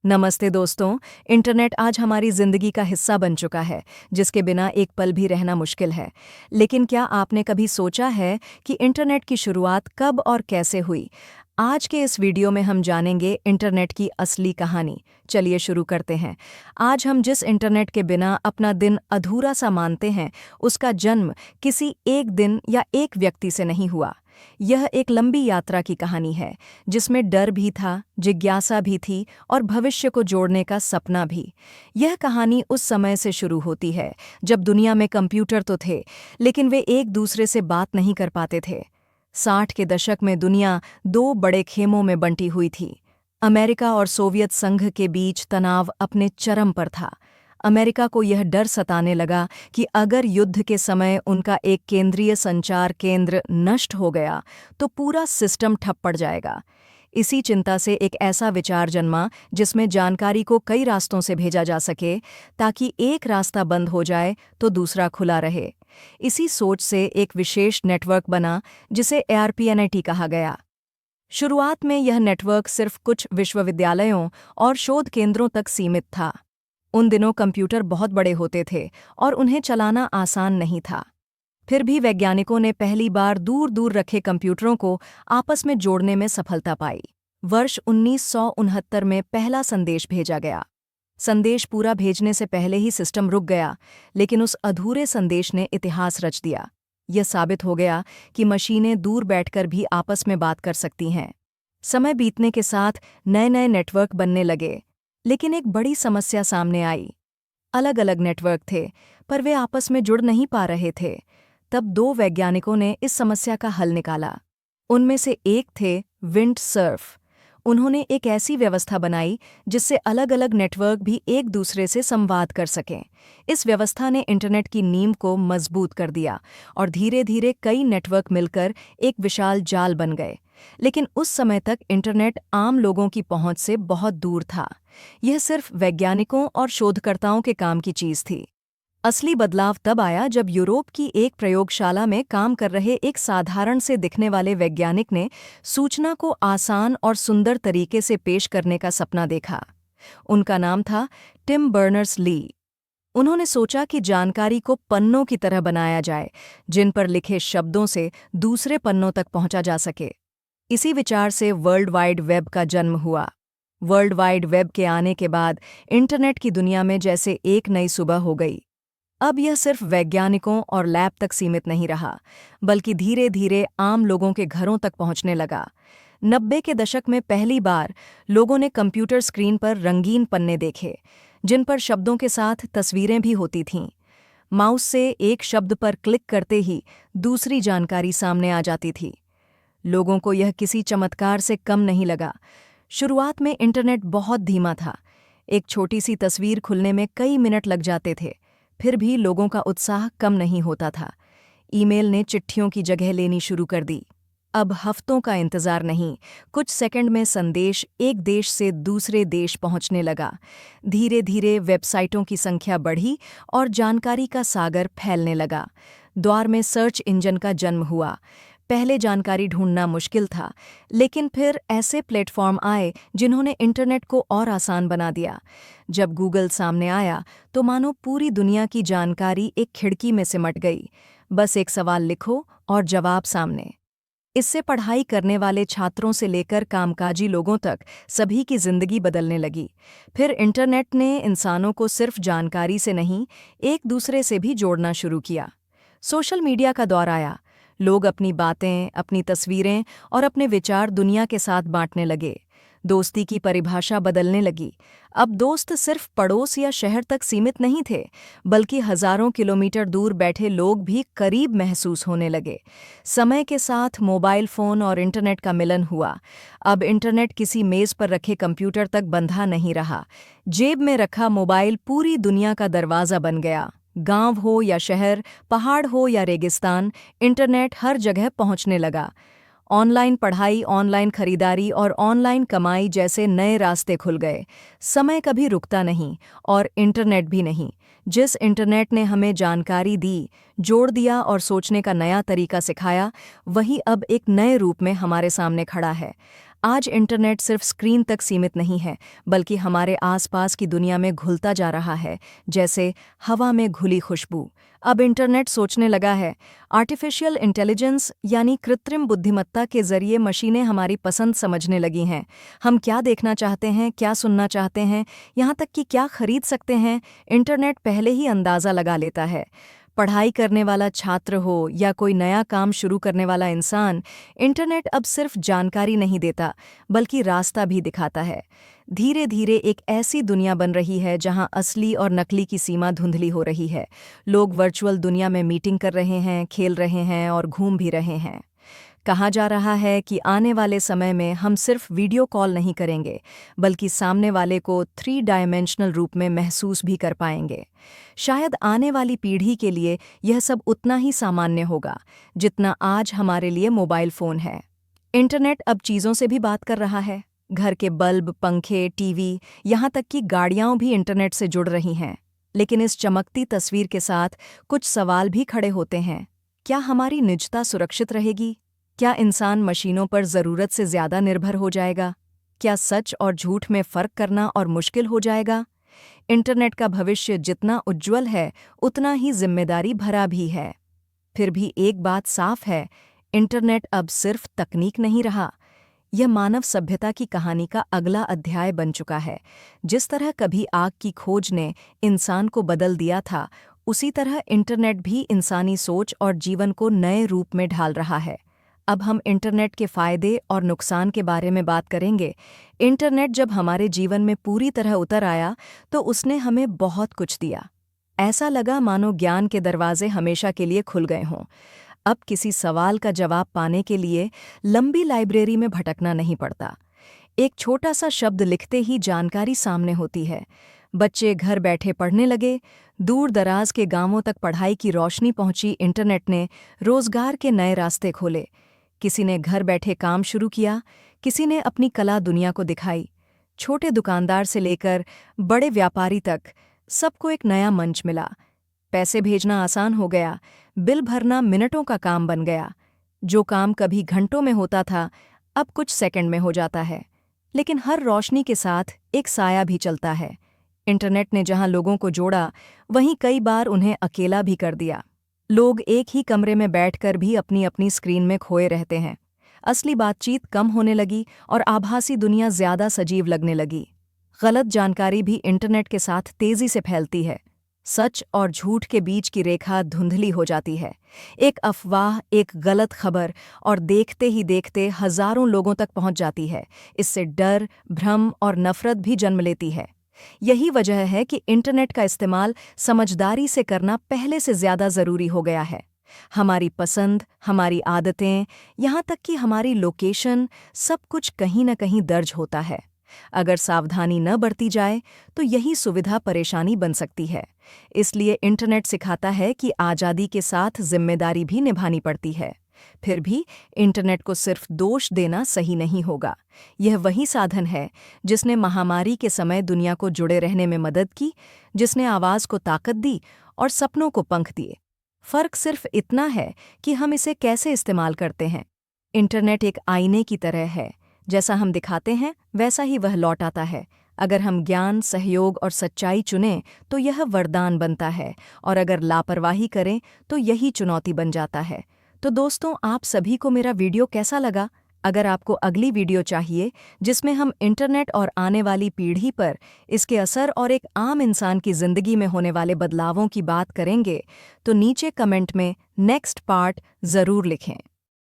नमस्ते दोस्तों। इंटरनेट आज हमारी जिंदगी का हिस्सा बन चुका है, जिसके बिना एक पल भी रहना मुश्किल है। लेकिन क्या आपने कभी सोचा है कि इंटरनेट की शुरुआत कब और कैसे हुई? आज के इस वीडियो में हम जानेंगे इंटरनेट की असली कहानी। चलिए शुरू करते हैं। आज हम जिस इंटरनेट के बिना अपना दिन अधूरा सा मानते हैं, उसका जन्म किसी एक दिन या एक व्यक्ति से नहीं हुआ। यह एक लंबी यात्रा की कहानी है, जिसमें डर भी था, जिज्ञासा भी थी और भविष्य को जोड़ने का सपना भी। यह कहानी उस समय से शुरू होती है जब दुनिया में कंप्यूटर तो थे, लेकिन वे एक दूसरे से बात नहीं कर पाते थे। 60 के दशक में दुनिया दो बड़े खेमों में बंटी हुई थी। अमेरिका और सोवियत संघ के बीच तनाव अपने चरम पर था। अमेरिका को यह डर सताने लगा कि अगर युद्ध के समय उनका एक केंद्रीय संचार केंद्र नष्ट हो गया तो पूरा सिस्टम ठप पड़ जाएगा। इसी चिंता से एक ऐसा विचार जन्मा जिसमें जानकारी को कई रास्तों से भेजा जा सके, ताकि एक रास्ता बंद हो जाए तो दूसरा खुला रहे। इसी सोच से एक विशेष नेटवर्क बना, जिसे ARPANET कहा गया। शुरुआत में यह नेटवर्क सिर्फ कुछ विश्वविद्यालयों और शोध केंद्रों तक सीमित था। उन दिनों कंप्यूटर बहुत बड़े होते थे और उन्हें चलाना आसान नहीं था। फिर भी वैज्ञानिकों ने पहली बार दूर दूर रखे कंप्यूटरों को आपस में जोड़ने में सफलता पाई। वर्ष 1969 में पहला संदेश भेजा गया। संदेश पूरा भेजने से पहले ही सिस्टम रुक गया, लेकिन उस अधूरे संदेश ने इतिहास रच दिया। यह साबित हो गया कि मशीनें दूर बैठकर भी आपस में बात कर सकती हैं। समय बीतने के साथ नए नए नेटवर्क बनने लगे, लेकिन एक बड़ी समस्या सामने आई। अलग अलग नेटवर्क थे, पर वे आपस में जुड़ नहीं पा रहे थे। तब दो वैज्ञानिकों ने इस समस्या का हल निकाला। उनमें से एक थे विंडसर्फ। उन्होंने एक ऐसी व्यवस्था बनाई जिससे अलग अलग नेटवर्क भी एक दूसरे से संवाद कर सकें। इस व्यवस्था ने इंटरनेट की नींव को मजबूत कर दिया और धीरे धीरे कई नेटवर्क मिलकर एक विशाल जाल बन गए। लेकिन उस समय तक इंटरनेट आम लोगों की पहुंच से बहुत दूर था। यह सिर्फ वैज्ञानिकों और शोधकर्ताओं के काम की चीज थी। असली बदलाव तब आया जब यूरोप की एक प्रयोगशाला में काम कर रहे एक साधारण से दिखने वाले वैज्ञानिक ने सूचना को आसान और सुंदर तरीके से पेश करने का सपना देखा। उनका नाम था टिम बर्नर्स-ली। उन्होंने सोचा कि जानकारी को पन्नों की तरह बनाया जाए, जिन पर लिखे शब्दों से दूसरे पन्नों तक पहुंचा जा सके। इसी विचार से वर्ल्ड वाइड वेब का जन्म हुआ। वर्ल्ड वाइड वेब के आने के बाद इंटरनेट की दुनिया में जैसे एक नई सुबह हो गई। अब यह सिर्फ वैज्ञानिकों और लैब तक सीमित नहीं रहा, बल्कि धीरे धीरे आम लोगों के घरों तक पहुंचने लगा। 90 के दशक में पहली बार लोगों ने कंप्यूटर स्क्रीन पर रंगीन पन्ने देखे, जिन पर शब्दों के साथ तस्वीरें भी होती थीं। माउस से एक शब्द पर क्लिक करते ही दूसरी जानकारी सामने आ जाती थी। लोगों को यह किसी चमत्कार से कम नहीं लगा। शुरुआत में इंटरनेट बहुत धीमा था। एक छोटी सी तस्वीर खुलने में कई मिनट लग जाते थे, फिर भी लोगों का उत्साह कम नहीं होता था। ईमेल ने चिट्ठियों की जगह लेनी शुरू कर दी। अब हफ्तों का इंतजार नहीं, कुछ सेकंड में संदेश एक देश से दूसरे देश पहुंचने लगा। धीरे धीरे वेबसाइटों की संख्या बढ़ी और जानकारी का सागर फैलने लगा। द्वार में सर्च इंजन का जन्म हुआ। पहले जानकारी ढूंढना मुश्किल था, लेकिन फिर ऐसे प्लेटफॉर्म आए जिन्होंने इंटरनेट को और आसान बना दिया। जब गूगल सामने आया तो मानो पूरी दुनिया की जानकारी एक खिड़की में सिमट गई। बस एक सवाल लिखो और जवाब सामने। इससे पढ़ाई करने वाले छात्रों से लेकर कामकाजी लोगों तक सभी की जिंदगी बदलने लगी। फिर इंटरनेट ने इंसानों को सिर्फ जानकारी से नहीं, एक दूसरे से भी जोड़ना शुरू किया। सोशल मीडिया का दौर आया। लोग अपनी बातें, अपनी तस्वीरें और अपने विचार दुनिया के साथ बांटने लगे। दोस्ती की परिभाषा बदलने लगी। अब दोस्त सिर्फ पड़ोस या शहर तक सीमित नहीं थे, बल्कि हजारों किलोमीटर दूर बैठे लोग भी करीब महसूस होने लगे। समय के साथ मोबाइल फोन और इंटरनेट का मिलन हुआ। अब इंटरनेट किसी मेज पर रखे कंप्यूटर तक बंधा नहीं रहा। जेब में रखा मोबाइल पूरी दुनिया का दरवाजा बन गया। गांव हो या शहर, पहाड़ हो या रेगिस्तान, इंटरनेट हर जगह पहुंचने लगा। ऑनलाइन पढ़ाई, ऑनलाइन खरीदारी और ऑनलाइन कमाई जैसे नए रास्ते खुल गए। समय कभी रुकता नहीं और इंटरनेट भी नहीं। जिस इंटरनेट ने हमें जानकारी दी, जोड़ दिया और सोचने का नया तरीका सिखाया, वही अब एक नए रूप में हमारे सामने खड़ा है। आज इंटरनेट सिर्फ स्क्रीन तक सीमित नहीं है, बल्कि हमारे आसपास की दुनिया में घुलता जा रहा है, जैसे हवा में घुली खुशबू। अब इंटरनेट सोचने लगा है। आर्टिफिशियल इंटेलिजेंस यानी कृत्रिम बुद्धिमत्ता के जरिए मशीनें हमारी पसंद समझने लगी हैं। हम क्या देखना चाहते हैं, क्या सुनना चाहते हैं, यहाँ तक कि क्या खरीद सकते हैं, इंटरनेट पहले ही अंदाज़ा लगा लेता है। पढ़ाई करने वाला छात्र हो या कोई नया काम शुरू करने वाला इंसान, इंटरनेट अब सिर्फ जानकारी नहीं देता, बल्कि रास्ता भी दिखाता है। धीरे धीरे एक ऐसी दुनिया बन रही है जहां असली और नकली की सीमा धुंधली हो रही है। लोग वर्चुअल दुनिया में मीटिंग कर रहे हैं, खेल रहे हैं और घूम भी रहे हैं। कहा जा रहा है कि आने वाले समय में हम सिर्फ वीडियो कॉल नहीं करेंगे, बल्कि सामने वाले को 3 डायमेंशनल रूप में महसूस भी कर पाएंगे। शायद आने वाली पीढ़ी के लिए यह सब उतना ही सामान्य होगा जितना आज हमारे लिए मोबाइल फ़ोन है। इंटरनेट अब चीज़ों से भी बात कर रहा है। घर के बल्ब, पंखे, टीवी, यहाँ तक कि गाड़ियाँ भी इंटरनेट से जुड़ रही हैं। लेकिन इस चमकती तस्वीर के साथ कुछ सवाल भी खड़े होते हैं। क्या हमारी निजता सुरक्षित रहेगी? क्या इंसान मशीनों पर ज़रूरत से ज़्यादा निर्भर हो जाएगा? क्या सच और झूठ में फ़र्क करना और मुश्किल हो जाएगा? इंटरनेट का भविष्य जितना उज्ज्वल है, उतना ही जिम्मेदारी भरा भी है। फिर भी एक बात साफ है, इंटरनेट अब सिर्फ तकनीक नहीं रहा। यह मानव सभ्यता की कहानी का अगला अध्याय बन चुका है। जिस तरह कभी आग की खोज ने इंसान को बदल दिया था, उसी तरह इंटरनेट भी इंसानी सोच और जीवन को नए रूप में ढाल रहा है। अब हम इंटरनेट के फ़ायदे और नुकसान के बारे में बात करेंगे। इंटरनेट जब हमारे जीवन में पूरी तरह उतर आया, तो उसने हमें बहुत कुछ दिया। ऐसा लगा मानो ज्ञान के दरवाजे हमेशा के लिए खुल गए हों। अब किसी सवाल का जवाब पाने के लिए लंबी लाइब्रेरी में भटकना नहीं पड़ता। एक छोटा सा शब्द लिखते ही जानकारी सामने होती है। बच्चे घर बैठे पढ़ने लगे, दूर दराज के गांवों तक पढ़ाई की रोशनी पहुंची। इंटरनेट ने रोजगार के नए रास्ते खोले। किसी ने घर बैठे काम शुरू किया, किसी ने अपनी कला दुनिया को दिखाई। छोटे दुकानदार से लेकर बड़े व्यापारी तक सबको एक नया मंच मिला। पैसे भेजना आसान हो गया, बिल भरना मिनटों का काम बन गया। जो काम कभी घंटों में होता था, अब कुछ सेकंड में हो जाता है। लेकिन हर रोशनी के साथ एक साया भी चलता है। इंटरनेट ने जहां लोगों को जोड़ा, वहीं कई बार उन्हें अकेला भी कर दिया। लोग एक ही कमरे में बैठकर भी अपनी अपनी स्क्रीन में खोए रहते हैं। असली बातचीत कम होने लगी और आभासी दुनिया ज्यादा सजीव लगने लगी। गलत जानकारी भी इंटरनेट के साथ तेजी से फैलती है। सच और झूठ के बीच की रेखा धुंधली हो जाती है। एक अफवाह, एक गलत खबर और देखते ही देखते हजारों लोगों तक पहुंच जाती है। इससे डर, भ्रम और नफरत भी जन्म लेती है। यही वजह है कि इंटरनेट का इस्तेमाल समझदारी से करना पहले से ज़्यादा ज़रूरी हो गया है। हमारी पसंद, हमारी आदतें, यहाँ तक कि हमारी लोकेशन, सब कुछ कहीं न कहीं दर्ज होता है। अगर सावधानी न बरती जाए, तो यही सुविधा परेशानी बन सकती है। इसलिए इंटरनेट सिखाता है कि आज़ादी के साथ जिम्मेदारी भी निभानी पड़ती है। फिर भी इंटरनेट को सिर्फ दोष देना सही नहीं होगा। यह वही साधन है जिसने महामारी के समय दुनिया को जुड़े रहने में मदद की, जिसने आवाज़ को ताकत दी और सपनों को पंख दिए। फ़र्क सिर्फ इतना है कि हम इसे कैसे इस्तेमाल करते हैं। इंटरनेट एक आईने की तरह है। जैसा हम दिखाते हैं, वैसा ही वह लौट आता है। अगर हम ज्ञान, सहयोग और सच्चाई चुनें, तो यह वरदान बनता है, और अगर लापरवाही करें, तो यही चुनौती बन जाता है। तो दोस्तों, आप सभी को मेरा वीडियो कैसा लगा? अगर आपको अगली वीडियो चाहिए जिसमें हम इंटरनेट और आने वाली पीढ़ी पर इसके असर और एक आम इंसान की ज़िंदगी में होने वाले बदलावों की बात करेंगे, तो नीचे कमेंट में नेक्स्ट पार्ट ज़रूर लिखें।